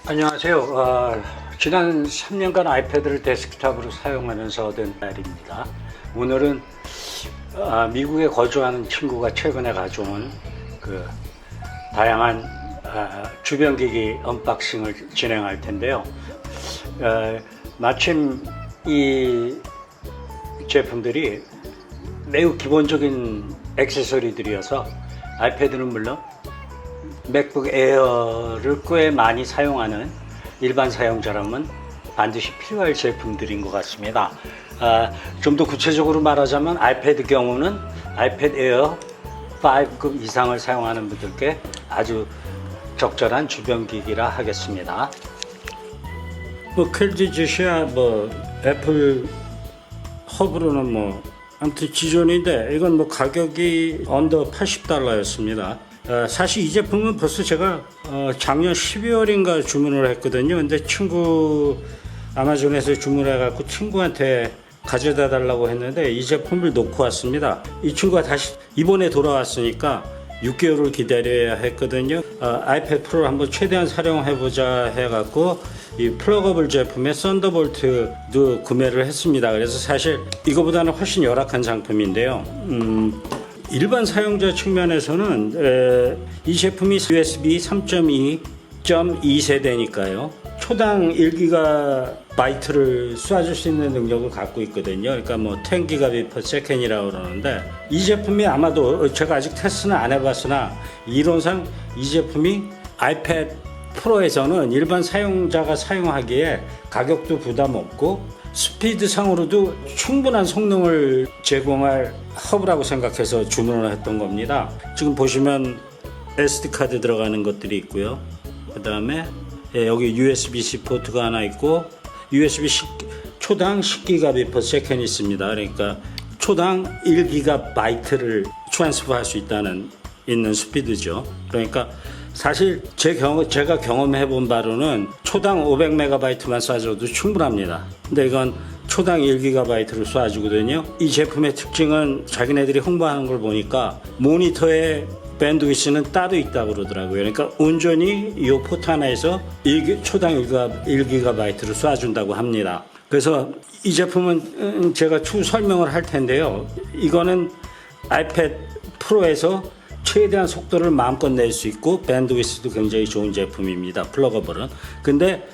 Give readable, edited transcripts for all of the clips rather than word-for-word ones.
안녕하세요. 지난 3년간 아이패드를 데스크탑으로 사용하면서 얻은 날입니다. 오늘은 미국에 거주하는 친구가 최근에 가져온 그 다양한 주변기기 언박싱을 진행할 텐데요. 마침 이 제품들이 매우 기본적인 액세서리들이어서 아이패드는 물론 맥북 에어를 꽤 많이 사용하는 일반 사용자라면 반드시 필요할 제품들인 것 같습니다. 좀 더 구체적으로 말하자면 아이패드 경우는 아이패드 에어 5급 이상을 사용하는 분들께 아주 적절한 주변기기라 하겠습니다. 켈디짓이야 애플 허브로는 아무튼 기존인데 이건 가격이 언더 $80였습니다. 사실 이 제품은 벌써 제가 작년 12월인가 주문을 했거든요. 근데 친구 아마존에서 주문해 갖고 친구한테 가져다 달라고 했는데 이 제품을 놓고 왔습니다. 이 친구가 다시 이번에 돌아왔으니까 6개월을 기다려야 했거든요. 아이패드 프로를 한번 최대한 사용해 보자 해 갖고 이 플러거블 제품의 썬더볼트도 구매를 했습니다. 그래서 사실 이거보다는 훨씬 열악한 상품인데요. 일반 사용자 측면에서는 이 제품이 USB 3.2 세대니까요. 초당 1GB를 쏴줄 수 있는 능력을 갖고 있거든요. 그러니까 10GB/s이라고 그러는데 이 제품이 아마도 제가 아직 테스트는 안 해봤으나 이론상 이 제품이 아이패드 프로에서는 일반 사용자가 사용하기에 가격도 부담 없고 스피드 상으로도 충분한 성능을 제공할 허브라고 생각해서 주문을 했던 겁니다. 지금 보시면 SD카드 들어가는 것들이 있고요. 그 다음에 여기 USB-C 포트가 하나 있고 USB 초당 10GB/s 있습니다. 그러니까 초당 1GB를 트랜스퍼 할 수 있는 스피드죠. 그러니까 사실 제가 경험해 본 바로는 초당 500MB만 쏴줘도 충분합니다. 근데 이건 초당 1GB를 쏴주거든요. 이 제품의 특징은 자기네들이 홍보하는 걸 보니까 모니터의 밴드위스는 따로 있다고 그러더라고요. 그러니까 온전히 이 포트 하나에서 초당 1GB를 쏴준다고 합니다. 그래서 이 제품은 제가 추후 설명을 할 텐데요. 이거는 아이패드 프로에서 최대한 속도를 마음껏 낼 수 있고 밴드위스도 굉장히 좋은 제품입니다. 플러거블은. 근데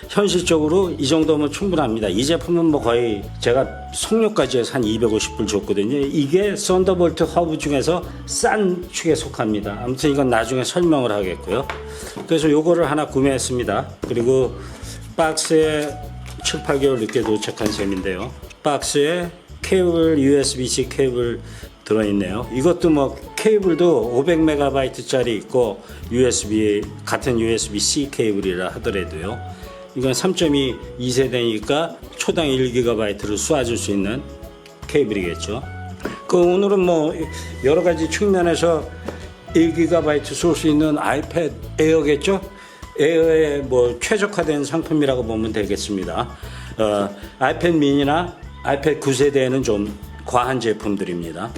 현실적으로 이 정도면 충분합니다. 이 제품은 거의 제가 속력까지 해서 한 250불 줬거든요. 이게 썬더볼트 허브 중에서 싼 축에 속합니다. 아무튼 이건 나중에 설명을 하겠고요. 그래서 요거를 하나 구매했습니다. 그리고 박스에 7, 8개월 늦게 도착한 셈인데요. 박스에 케이블, USB-C 케이블 들어있네요. 이것도 케이블도 500MB짜리 있고 같은 USB-C 케이블이라 하더라도요. 이건 3.2 세대니까 초당 1GB를 쏴줄 수 있는 케이블이겠죠. 오늘은 여러 가지 측면에서 1GB 쏠 수 있는 아이패드 에어겠죠. 에어의 최적화된 상품이라고 보면 되겠습니다. 아이패드 미니나 아이패드 9세대에는 좀 과한 제품들입니다.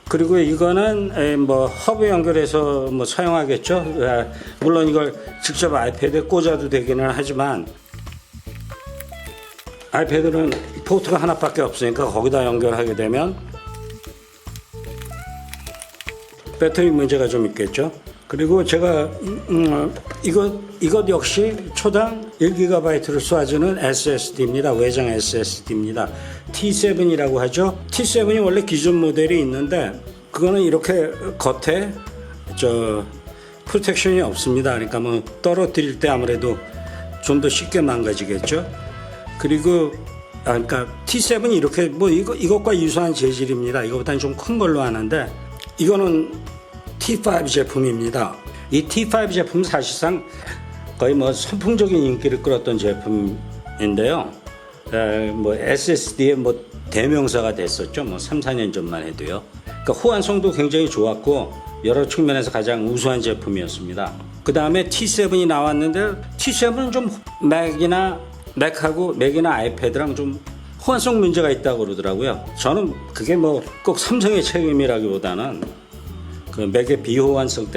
그리고 이거는 허브 연결해서 사용하겠죠. 물론 이걸 직접 아이패드에 꽂아도 되기는 하지만 아이패드는 포트가 하나밖에 없으니까 거기다 연결하게 되면 배터리 문제가 좀 있겠죠. 그리고 제가 이것 역시 초당 1GB를 쏴주는 SSD입니다. 외장 SSD입니다. T7이라고 하죠. T7이 원래 기존 모델이 있는데 그거는 이렇게 겉에 프로텍션이 없습니다. 그러니까 떨어뜨릴 때 아무래도 좀 더 쉽게 망가지겠죠. 그리고 그러니까 T7이 이렇게 이것과 유사한 재질입니다. 이거보다는 좀 큰 걸로 하는데 이거는 T5 제품입니다. 이 T5 제품은 사실상 거의 선풍적인 인기를 끌었던 제품인데요. SSD의 대명사가 됐었죠. 3, 4년 전만 해도요. 그러니까 호환성도 굉장히 좋았고 여러 측면에서 가장 우수한 제품이었습니다. 그 다음에 T7이 나왔는데 T7은 좀 맥이나 아이패드랑 좀 호환성 문제가 있다고 그러더라고요. 저는 그게 꼭 삼성의 책임이라기보다는 그 맥의 비호환성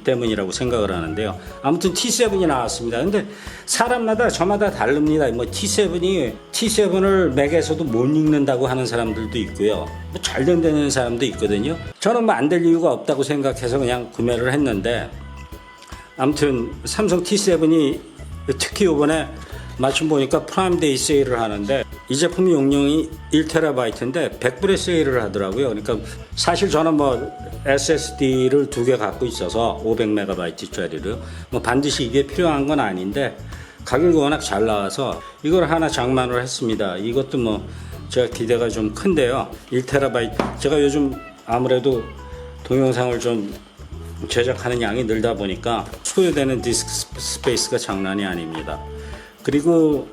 때문이라고 생각을 하는데요. 아무튼 T7이 나왔습니다. 근데 사람마다 저마다 다릅니다. 뭐 T7을 맥에서도 못 읽는다고 하는 사람들도 있고요. 뭐 잘 된다는 사람도 있거든요. 저는 뭐 안 될 이유가 없다고 생각해서 그냥 구매를 했는데, 아무튼 삼성 T7이 특히 이번에 마침 보니까 프라임데이 세일을 하는데, 이 제품 용량이 1TB인데 100불에 세일을 하더라고요. 그러니까 사실 저는 뭐 SSD를 2개 갖고 있어서 500MB짜리를 뭐 반드시 이게 필요한 건 아닌데, 가격이 워낙 잘 나와서 이걸 하나 장만을 했습니다. 이것도 뭐 제가 기대가 좀 큰데요. 1TB, 제가 요즘 아무래도 동영상을 좀 제작하는 양이 늘다 보니까 소요되는 디스크 스페이스가 장난이 아닙니다. 그리고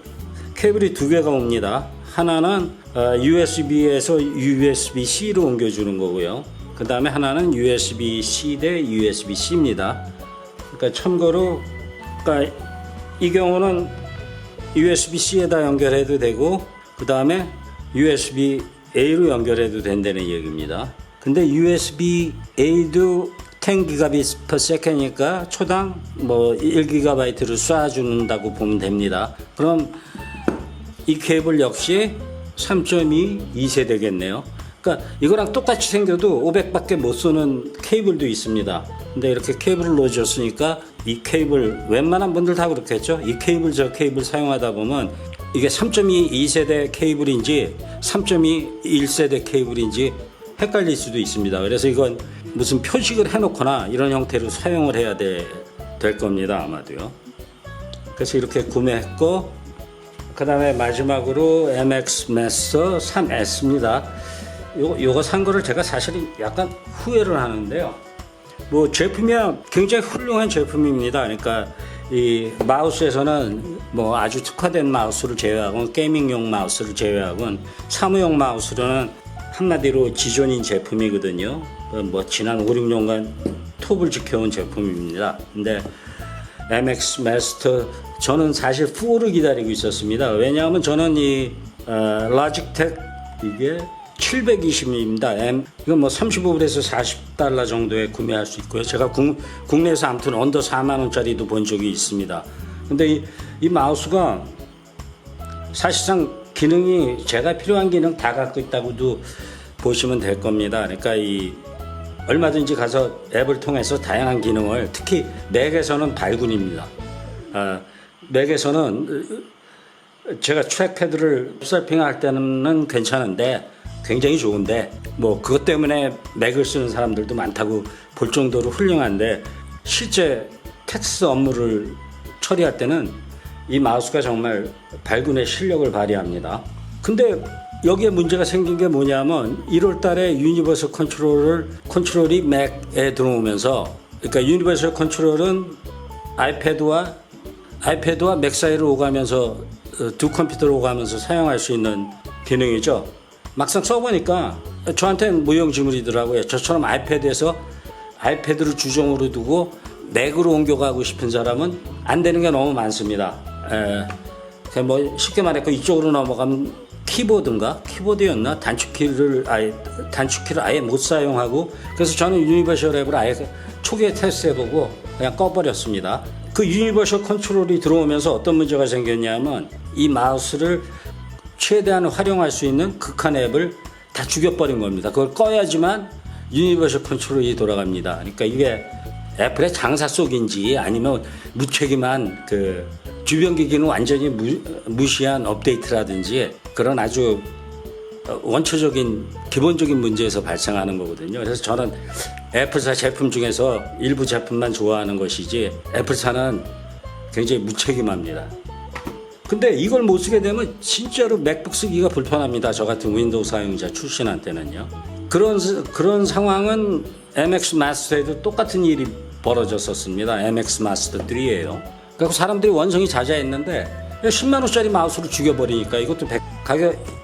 케이블이 2개가 옵니다. 하나는 USB에서 USB-C로 옮겨주는 거고요. 그 다음에 하나는 USB-C 대 USB-C입니다. 그러니까 참고로, 그러니까 이 경우는 USB-C에다 연결해도 되고, 그 다음에 USB-A로 연결해도 된다는 얘기입니다. 근데 USB-A도 10Gbps/s니까 초당 뭐 1GB를 쏴준다고 보면 됩니다. 그럼 이 케이블 역시 3.2 2세대겠네요. 그러니까 이거랑 똑같이 생겨도 500밖에 못 쏘는 케이블도 있습니다. 근데 이렇게 케이블을 넣어줬으니까 이 케이블, 웬만한 분들 다 그렇겠죠. 이 케이블 저 케이블 사용하다 보면 이게 3.2 2세대 케이블인지 3.2 1세대 케이블인지 헷갈릴 수도 있습니다. 그래서 이건 무슨 표식을 해놓거나 이런 형태로 사용을 해야 될 겁니다, 아마도요. 그래서 이렇게 구매했고, 그 다음에 마지막으로 MX Master 3S입니다. 요거 산 거를 제가 사실 약간 후회를 하는데요. 뭐 제품이야 굉장히 훌륭한 제품입니다. 그러니까 이 마우스에서는 뭐 아주 특화된 마우스를 제외하고, 게이밍용 마우스를 제외하고 사무용 마우스로는 한마디로 지존인 제품이거든요. 뭐 지난 5, 6년간 톱을 지켜온 제품입니다. 근데 MX Master, 저는 사실 4를 기다리고 있었습니다. 왜냐하면 저는 이 로직텍 이게 720입니다. 이건 뭐 35불에서 40달러 정도에 구매할 수 있고요. 제가 국내에서 아무튼 언더 4만 원짜리도 본 적이 있습니다. 근데 이 마우스가 사실상 기능이 제가 필요한 기능 다 갖고 있다고도 보시면 될 겁니다. 그러니까 이 얼마든지 가서 앱을 통해서 다양한 기능을, 특히 맥에서는 발군입니다. 맥에서는 제가 트랙패드를 서핑할 때는 괜찮은데, 굉장히 좋은데, 뭐 그것 때문에 맥을 쓰는 사람들도 많다고 볼 정도로 훌륭한데, 실제 텍스트 업무를 처리할 때는 이 마우스가 정말 발군의 실력을 발휘합니다. 근데 여기에 문제가 생긴 게 뭐냐면, 1월 달에 유니버설 컨트롤이 맥에 들어오면서, 그러니까 유니버설 컨트롤은 아이패드와 맥 사이를 오가면서, 두 컴퓨터를 오가면서 사용할 수 있는 기능이죠. 막상 써보니까 저한테는 무용지물이더라고요. 저처럼 아이패드를 주종으로 두고 맥으로 옮겨가고 싶은 사람은 안 되는 게 너무 많습니다. 뭐 쉽게 말해 이쪽으로 넘어가면 키보드였나? 단축키를 아예 못 사용하고, 그래서 저는 유니버셜 앱을 아예 초기에 테스트해보고 그냥 꺼버렸습니다. 그 유니버셜 컨트롤이 들어오면서 어떤 문제가 생겼냐면, 이 마우스를 최대한 활용할 수 있는 극한 앱을 다 죽여버린 겁니다. 그걸 꺼야지만 유니버셜 컨트롤이 돌아갑니다. 그러니까 이게 애플의 장사 속인지 아니면 무책임한 그 주변 기기는 완전히 무시한 업데이트라든지 그런 아주 원초적인 기본적인 문제에서 발생하는 거거든요. 그래서 저는 애플사 제품 중에서 일부 제품만 좋아하는 것이지, 애플사는 굉장히 무책임합니다. 근데 이걸 못 쓰게 되면 진짜로 맥북 쓰기가 불편합니다. 저 같은 윈도우 사용자 출신한테는요. 그런 상황은 MX 마스터에도 똑같은 일이 벌어졌었습니다. MX 마스터 3예요. 그래서 사람들이 원성이 자자했는데 10만 원짜리 마우스를 죽여버리니까, 이것도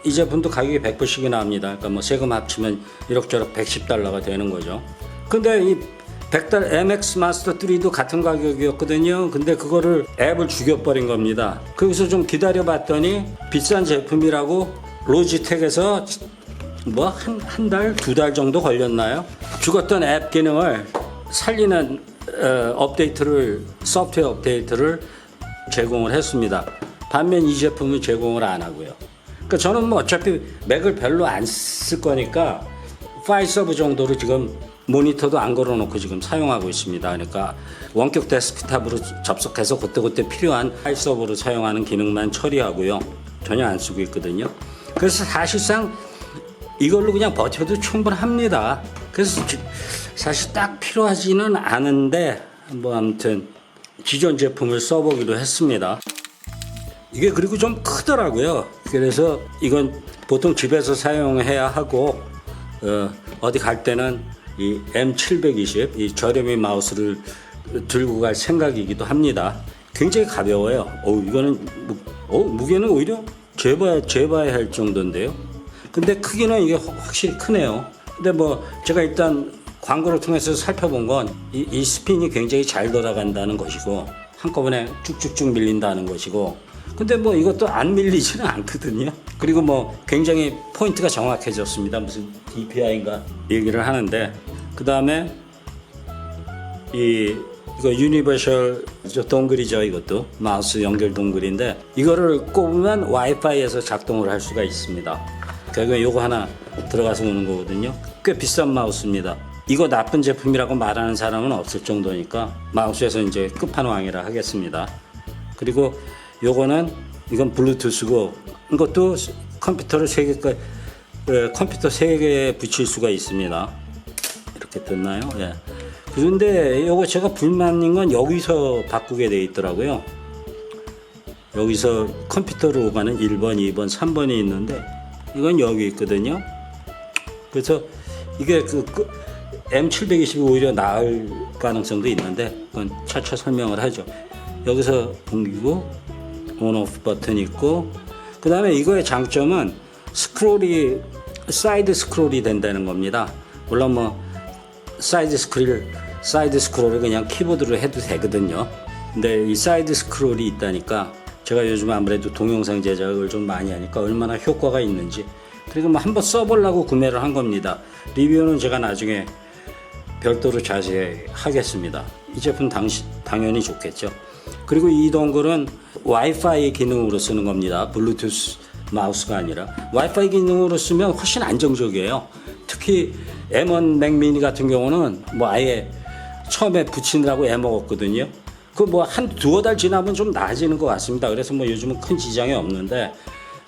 이 제품도 가격이 100불씩이나 합니다. 그러니까 뭐 세금 합치면 이럭저럭 110달러가 되는 거죠. 근데 이 MX 마스터 3도 같은 가격이었거든요. 근데 그거를 앱을 죽여버린 겁니다. 거기서 좀 기다려 봤더니 비싼 제품이라고 로지텍에서 뭐 한 달, 두 달 정도 걸렸나요? 죽었던 앱 기능을 살리는 소프트웨어 업데이트를 제공을 했습니다. 반면 이 제품은 제공을 안 하고요. 그러니까 저는 뭐 어차피 맥을 별로 안 쓸 거니까 파일 서버 정도로 지금 모니터도 안 걸어놓고 지금 사용하고 있습니다. 그러니까 원격 데스크탑으로 접속해서 그때그때 필요한 파일 서버로 사용하는 기능만 처리하고요. 전혀 안 쓰고 있거든요. 그래서 사실상 이걸로 그냥 버텨도 충분합니다. 그래서 사실 딱 필요하지는 않은데 뭐 아무튼 기존 제품을 써보기로 했습니다. 이게 그리고 좀 크더라고요. 그래서 이건 보통 집에서 사용해야 하고 어디 갈 때는 이 M720 이 저렴이 마우스를 들고 갈 생각이기도 합니다. 굉장히 가벼워요. 이거는 무게는 오히려 재봐야 할 정도인데요. 근데 크기는 이게 확실히 크네요. 근데 뭐 제가 일단 광고를 통해서 살펴본 건 이 스핀이 굉장히 잘 돌아간다는 것이고 한꺼번에 쭉쭉쭉 밀린다는 것이고, 근데 뭐 이것도 안 밀리지는 않거든요. 그리고 뭐 굉장히 포인트가 정확해졌습니다. 무슨 DPI인가 얘기를 하는데, 그 다음에 이거 유니버셜 동글이죠. 이것도 마우스 연결 동글인데 이거를 꼽으면 와이파이에서 작동을 할 수가 있습니다. 결국에 요거 하나 들어가서 오는 거거든요. 꽤 비싼 마우스입니다. 이거 나쁜 제품이라고 말하는 사람은 없을 정도니까 마우스에서 이제 끝판왕이라 하겠습니다. 그리고 이건 블루투스고, 이것도 컴퓨터 3개에 붙일 수가 있습니다. 이렇게 됐나요? 예. 그런데 이거 제가 불만인 건 여기서 바꾸게 돼 있더라고요. 여기서 컴퓨터로 오가는 1번, 2번, 3번이 있는데 이건 여기 있거든요. 그래서 이게 M720이 오히려 나을 가능성도 있는데 그건 차차 설명을 하죠. 여기서 옮기고 온오프 버튼이 있고, 그 다음에 이거의 장점은 사이드 스크롤이 된다는 겁니다. 물론 뭐 사이드 스크롤을 그냥 키보드로 해도 되거든요. 근데 이 사이드 스크롤이 있다니까 제가 요즘 아무래도 동영상 제작을 좀 많이 하니까 얼마나 효과가 있는지, 그리고 뭐 한번 써보려고 구매를 한 겁니다. 리뷰는 제가 나중에 별도로 자세히 하겠습니다. 이 제품 당연히 좋겠죠. 그리고 이 동글은 와이파이 기능으로 쓰는 겁니다. 블루투스 마우스가 아니라 와이파이 기능으로 쓰면 훨씬 안정적이에요. 특히 M1 맥 미니 같은 경우는 뭐 아예 처음에 붙이느라고 애먹었거든요. 그 뭐 두어 달 지나면 좀 나아지는 것 같습니다. 그래서 뭐 요즘은 큰 지장이 없는데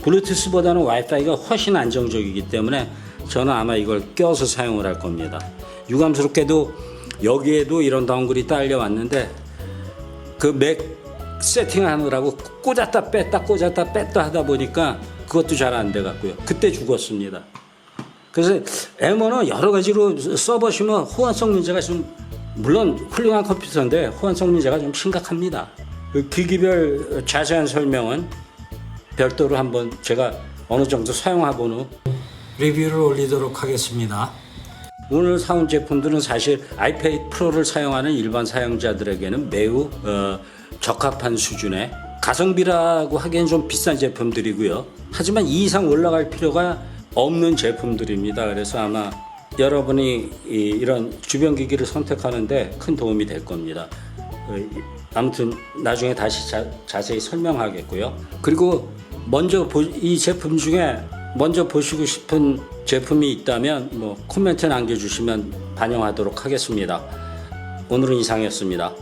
블루투스보다는 와이파이가 훨씬 안정적이기 때문에 저는 아마 이걸 껴서 사용을 할 겁니다. 유감스럽게도 여기에도 이런 동글이 딸려 왔는데 그 맥 세팅하느라고 꽂았다 뺐다 하다 보니까 그것도 잘 안 돼 갖고요. 그때 죽었습니다. 그래서 M1은 여러 가지로 써보시면 호환성 문제가 좀, 물론 훌륭한 컴퓨터인데 호환성 문제가 좀 심각합니다. 그 기기별 자세한 설명은 별도로 한번 제가 어느 정도 사용해본 후 리뷰를 올리도록 하겠습니다. 오늘 사온 제품들은 사실 아이패드 프로를 사용하는 일반 사용자들에게는 매우 적합한 수준의, 가성비라고 하기엔 좀 비싼 제품들이고요. 하지만 이 이상 올라갈 필요가 없는 제품들입니다. 그래서 아마 여러분이 이런 주변 기기를 선택하는데 큰 도움이 될 겁니다. 아무튼 나중에 다시 자세히 설명하겠고요. 그리고 먼저 이 제품 중에 먼저 보시고 싶은 제품이 있다면 뭐 코멘트 남겨주시면 반영하도록 하겠습니다. 오늘은 이상이었습니다.